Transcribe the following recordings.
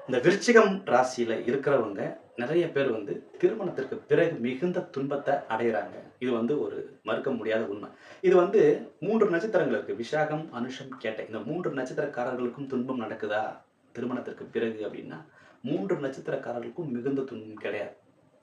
இந்த விருச்சிகம் ராசியில இருக்கிறவங்க நிறைய பேர் வந்து திருமணத்திற்கு பிறகு மிகுந்த துன்பத்தை அடையறாங்க. இது வந்து ஒரு மறுக்க முடியாத உண்மை. இது வந்து 3 நட்சத்திரங்கள் இருக்கு. விஷாகம், அனுஷம், கேட்டை. இந்த 3 நட்சத்திரக்காரர்களுக்கும் துன்பம் நடக்குதா? திருமணத்திற்கு பிறகு அப்படின்னா, 3 நட்சத்திரக்காரர்களுக்கும் மிகுந்த துன்பம் கிடையாது.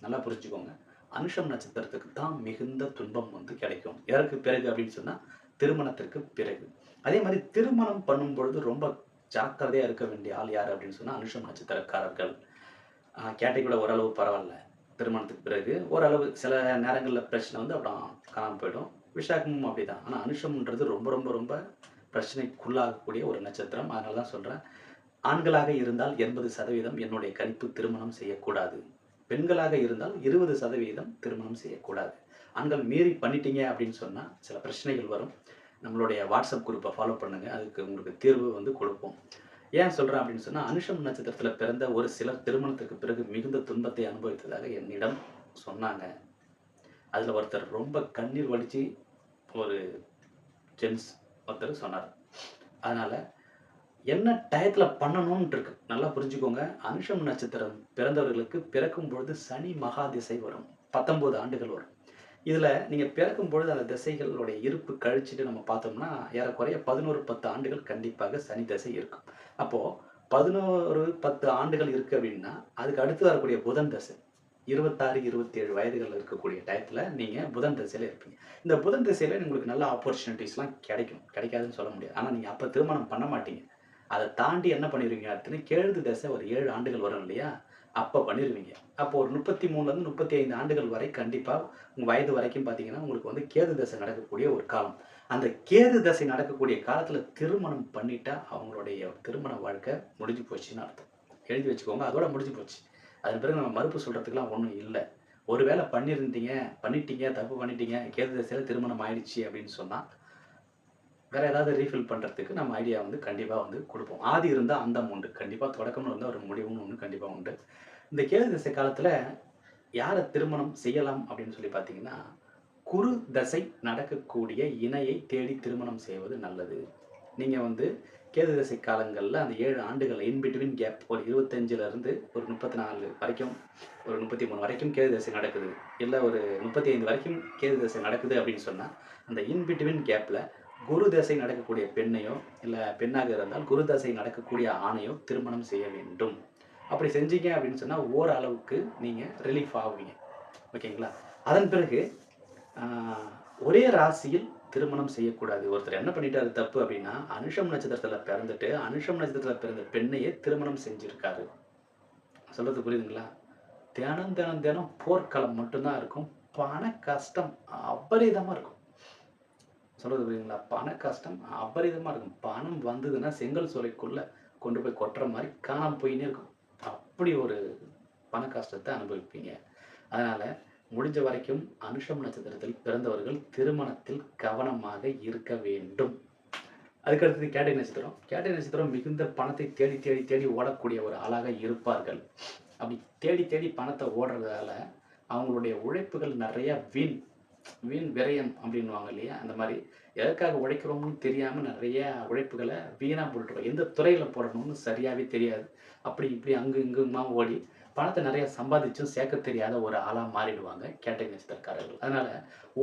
நல்லா புரிஞ்சுக்கோங்க. அனுஷம் நட்சத்திரத்துக்கு தான் மிகுந்த துன்பம் வந்து கிடைக்கும். எதற்கு பிறகு அப்படின்னு சொன்னா, திருமணத்திற்கு பிறகு. அதே மாரி திருமணம் பண்ணும்பொழுது ரொம்ப ஜாக்கிரதையா இருக்க வேண்டிய ஆள் யாரு அப்படின்னு சொன்னா, அனுஷம் நட்சத்திரக்காரர்கள். கேட்டை கூட ஓரளவு பரவால்ல. திருமணத்துக்கு பிறகு ஓரளவு சில நேரங்கள்ல பிரச்சனை வந்து அப்புறம் காணாம போயிடும். விசாகமும் அப்படிதான். ஆனா அனுஷம்ன்றது ரொம்ப ரொம்ப ரொம்ப பிரச்சனைக்குள்ளாகக்கூடிய ஒரு நட்சத்திரம். அதனால தான் சொல்றேன். ஆண்களாக இருந்தால் 80% என்னுடைய கணிப்பு திருமணம் செய்யக்கூடாது. பெண்களாக இருந்தால் 20% திருமணம் செய்யக்கூடாது. ஆண்கள் மீறி பண்ணிட்டீங்க அப்படின்னு சொன்னா, சில பிரச்சனைகள் வரும். நம்மளுடைய வாட்ஸ்அப் குரூப்ப ஃபாலோ பண்ணுங்க. அதுக்கு உங்களுக்கு தீர்வு வந்து குடுப்போம். ஏன் சொல்றேன் அப்படின்னு சொன்னா, அனுஷம் நட்சத்திரத்தில பிறந்த ஒரு சிலர் திருமணத்திற்கு பிறகு மிகுந்த துன்பத்தை அனுபவித்ததாக என்னிடம் சொன்னாங்க. அதுல ஒருத்தர் ரொம்ப கண்ணீர் வடிச்சு ஒரு ஜென்ஸ் ஒருத்தர் சொன்னாரு. அதனால என்ன டயத்துல பண்ணணும்னு இருக்கு. நல்லா புரிஞ்சுக்கோங்க. அனுஷம் நட்சத்திரம் பிறந்தவர்களுக்கு பிறக்கும் பொழுது சனி மகா திசை வரும். 19 ஆண்டுகள் வரும். இதுல நீங்க பிறக்கும் பொழுது அந்த திசைகளுடைய இருப்பு கழிச்சுட்டு நம்ம பார்த்தோம்னா, ஏறக்குறைய 11, 10 ஆண்டுகள் கண்டிப்பாக சனி திசை இருக்கும். அப்போ 11, 10 ஆண்டுகள் இருக்கு அப்படின்னா, அதுக்கு அடுத்து வரக்கூடிய புதன் தசை. 26, 27 வயதுகள்ல இருக்கக்கூடிய டயத்துல நீங்க புதன் திசையில இருப்பீங்க. இந்த புதன் திசையில உங்களுக்கு நல்ல ஆப்பர்ச்சுனிட்டீஸ்லாம் கிடைக்கும். கிடைக்காதுன்னு சொல்ல முடியாது. ஆனா நீங்க அப்ப திருமணம் பண்ண மாட்டீங்க. அத தாண்டி என்ன பண்ணிருவீங்க அடுத்துன்னு கேது திசை ஒரு 7 ஆண்டுகள் வரும் இல்லையா? அப்ப பண்ணிருவீங்க. அப்போ ஒரு 33லருந்து 35 ஆண்டுகள் வரை கண்டிப்பா உங்க வயது வரைக்கும் பார்த்தீங்கன்னா, உங்களுக்கு வந்து கேது தசை நடக்கக்கூடிய ஒரு காலம். அந்த கேது தசை நடக்கக்கூடிய காலத்துல திருமணம் பண்ணிட்டா, அவங்களுடைய திருமண வாழ்க்கை முடிஞ்சு போச்சுன்னு அர்த்தம். எழுதி வச்சுக்கோங்க. அதோட முடிஞ்சு போச்சு. அதன் பிறகு நம்ம மறுப்பு சொல்றதுக்குலாம் ஒண்ணும் இல்ல. ஒரு வேள பண்ணிட்டீங்க, தப்பு பண்ணிட்டீங்க, கேது திசையில திருமணம் ஆயிடுச்சு அப்படின்னு சொன்னா, வேற ஏதாவது ரீஃபில் பண்றதுக்கு நம்ம ஐடியா வந்து கண்டிப்பா வந்து குடுப்போம். ஆதி இருந்தா அந்தம் உண்டு. கண்டிப்பா தொடக்கம்னு இருந்தா ஒரு முடிவுன்னு ஒண்ணு கண்டிப்பா உண்டு. இந்த கேது திசை காலத்துல யார திருமணம் செய்யலாம் அப்படின்னு சொல்லி பார்த்தீங்கன்னா, குரு தசை நடக்கக்கூடிய இணையை தேடி திருமணம் செய்வது நல்லது. நீங்க வந்து கேது தசை காலங்கள்ல அந்த 7 ஆண்டுகள் இன் பிட்வீன் கேப் ஒரு 25லருந்து ஒரு 34 வரைக்கும், ஒரு 33 வரைக்கும் கேது தசை நடக்குது. இல்ல ஒரு 35 வரைக்கும் கேது தசை நடக்குது அப்படின்னு சொன்னா, அந்த இன் பிட்வீன் கேப்ல குரு தசை நடக்கக்கூடிய பெண்ணையோ, இல்ல பெண்ணாக இருந்தால் குரு தசை நடக்கக்கூடிய ஆணையோ திருமணம் செய்ய வேண்டும். அப்படி செஞ்சீங்க அப்படின்னு சொன்னா, ஓரளவுக்கு நீங்க ரிலீஃப் ஆவீங்க. ஓகேங்களா? அதன் பிறகு ஆ ஒரே ராசியில் திருமணம் செய்யக்கூடாது. ஒருத்தர் என்ன பண்ணிட்டாரு தப்பு அப்டின்னா, அனுஷம் நட்சத்திரத்தில பிறந்துட்டு, அனுஷம் நட்சத்திரத்தில பிறந்த பெண்ணையே திருமணம் செஞ்சிருக்காரு. சொல்றது புரியுதுங்களா? தினம், தினம், தினம் போர்க்களம் மட்டும் தான் இருக்கும். பண கஷ்டம் அபரிதமா இருக்கும். சொல்றது புரியுதுங்களா? பண கஷ்டம் அபரிதமா இருக்கும். பணம் வந்ததுன்னா செங்கல் சூளைக்குள்ள கொண்டு போய் கொட்டுற மாரி காணாம போயின்னே இருக்கும். அப்படி ஒரு பண கஷ்டத்த அனுபவிப்பீங்க. அதனால முடிஞ்ச வரைக்கும் அனுஷம் நட்சத்திரத்தில் பிறந்தவர்கள் திருமணத்தில் கவனமாக இருக்க வேண்டும். அதுக்கு அடுத்தது கேட்டை நட்சத்திரம். கேட்டை நட்சத்திரம் மிகுந்த பணத்தை தேடி, தேடி, தேடி ஓடக்கூடிய ஒரு ஆளாக இருப்பார்கள். அப்படி தேடி, தேடி பணத்த ஓடுறதால, அவங்களுடைய உழைப்புகள் நெறைய வீண் வீண் விரயம் அப்படின்னுவாங்க இல்லையா? அந்த மாரி எதற்காக உழைக்கிறோம்னு தெரியாம நெறைய உழைப்புகள வீணா போட்டுருவோம். எந்த துறையில போடணும்னு சரியாவே தெரியாது. அப்படி இப்படி அங்கு இங்குமா ஓடி பணத்த நெறைய சம்பாதிச்சும் சேர்க்க தெரியாத ஒரு ஆளா மாறிடுவாங்க கேட்டை நட்சத்திரக்காரர்கள். அதனால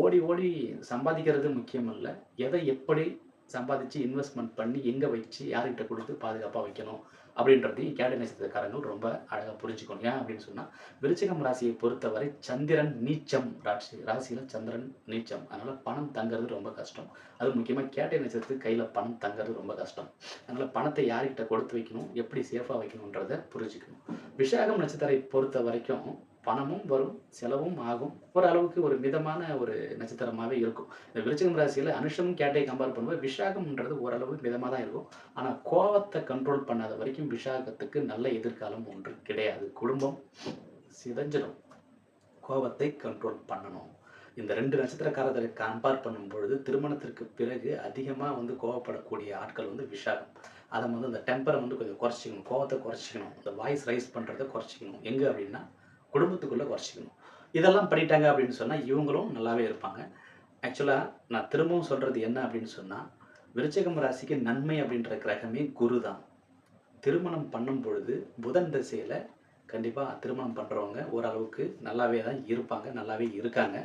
ஓடி ஓடி சம்பாதிக்கிறது முக்கியம் இல்ல. எதை எப்படி சம்பாதிச்சு இன்வெஸ்ட்மென்ட் பண்ணி எங்க வச்சு யார்கிட்ட குடுத்து பாதுகாப்பா வைக்கணும் அப்படின்றதையும் கேட்டை நட்சத்திரக்காரங்கள் ரொம்ப அழகா புரிஞ்சுக்கணும். ஏன் அப்படின்னு சொன்னா, விருச்சிகம் ராசியை பொறுத்தவரை சந்திரன் நீச்சம் ராசியில சந்திரன் நீச்சம். அதனால பணம் தங்குறது ரொம்ப கஷ்டம். அதுவும் முக்கியமா கேட்டை நட்சத்திரத்துக்கு கையில பணம் தங்குறது ரொம்ப கஷ்டம். அதனால பணத்தை யார்கிட்ட கொடுத்து வைக்கணும், எப்படி சேஃபா வைக்கணும்ன்றத புரிஞ்சுக்கணும். விஷாகம் நட்சத்திரத்தை பொறுத்த வரைக்கும் பணமும் வரும், செலவும் ஆகும். ஓரளவுக்கு ஒரு மிதமான ஒரு நட்சத்திரமாவே இருக்கும். இந்த விருச்சிகம் ராசியில அனுஷம், கேட்டை கம்பேர் பண்ணும்போது விஷாகம்ன்றது ஓரளவு மிதமா தான் இருக்கும். ஆனா கோவத்த கண்ட்ரோல் பண்ணாத வரைக்கும் விஷாகத்துக்கு நல்ல எதிர்காலம் ஒன்று கிடையாது. குடும்பம் சிதைஞ்சிடும். கோவத்தை கண்ட்ரோல் பண்ணணும். இந்த 2 நட்சத்திரக்காரர்களை கம்பேர் பண்ணும்பொழுது, திருமணத்திற்கு பிறகு அதிகமா வந்து கோவப்படக்கூடிய ஆட்கள் வந்து விஷாகம். அத வந்து அந்த டெம்பர வந்து கொஞ்சம் குறைச்சுக்கணும். கோவத்த குறைச்சுக்கணும். இந்த வாய்ஸ் ரைஸ் பண்றத குறைச்சுக்கணும். எங்க அப்டின்னா, குடும்பத்துக்குள்ள குறைச்சுக்கணும். இதெல்லாம் பண்ணிட்டாங்க அப்டின்னு சொன்னா, இவங்களும் நல்லாவே இருப்பாங்க. ஆக்சுவலா நான் திரும்பவும் சொல்றது என்ன அப்டின்னு சொன்னா, விருச்சிகம் ராசிக்கு நன்மை அப்டின்ற கிரகமே குரு தான். திருமணம் பண்ணும் பொழுது புதன் திசையில கண்டிப்பா திருமணம் பண்றவங்க ஓரளவுக்கு நல்லாவே தான் இருப்பாங்க. நல்லாவே இருக்காங்க.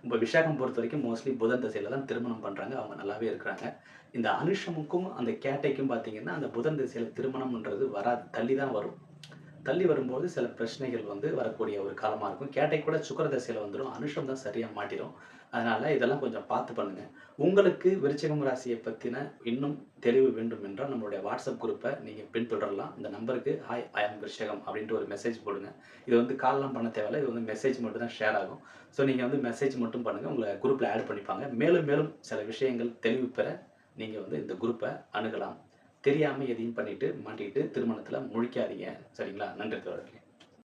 இப்ப விசாகம் பொறுத்தவரைக்கும் மோஸ்ட்லி புதன் திசையில தான் திருமணம் பண்றாங்க. அவங்க நல்லாவே இருக்கிறாங்க. இந்த அனுஷமுக்கும், அந்த கேட்டைக்கும் பார்த்தீங்கன்னா, அந்த புதன் திசையில திருமணம்ன்றது வராது. தள்ளி தான் வரும். தள்ளி வரும்போது சில பிரச்சனைகள் வந்து வரக்கூடிய ஒரு காலமா இருக்கும். கேட்டை கூட சுக்கிர திசையில வந்துரும். அனுஷம் தான் சரியா மாட்டிரும். அதனால இதெல்லாம் கொஞ்சம் பார்த்து பண்ணுங்க. உங்களுக்கு விருச்சிகம் ராசிய பத்தின இன்னும் தெளிவு வேண்டும் என்றால், நம்மளுடைய WhatsApp குரூப்ப நீங்க பின்தொடரலாம். இந்த நம்பருக்கு ஹாய் ஐ அம் விருஷகம் அப்படின்ட்டு ஒரு மெசேஜ் போடுங்க. இது வந்து கால்லாம் பண்ண தேவையில்ல. இது வந்து மெசேஜ் மட்டும் தான் ஷேர் ஆகும். ஸோ நீங்க வந்து மெசேஜ் மட்டும் பண்ணுங்க. உங்கள குரூப்ல ஆட் பண்ணிப்பாங்க. மேலும் மேலும் சில விஷயங்கள் தெளிவு பெற நீங்க வந்து இந்த குரூப்ப அணுகலாம். தெரியாம எதையும் பண்ணிட்டு மாட்டிக்கிட்டு திருமணத்தில முழிக்காதீங்க. சரிங்களா? நன்றி தோழர்களே.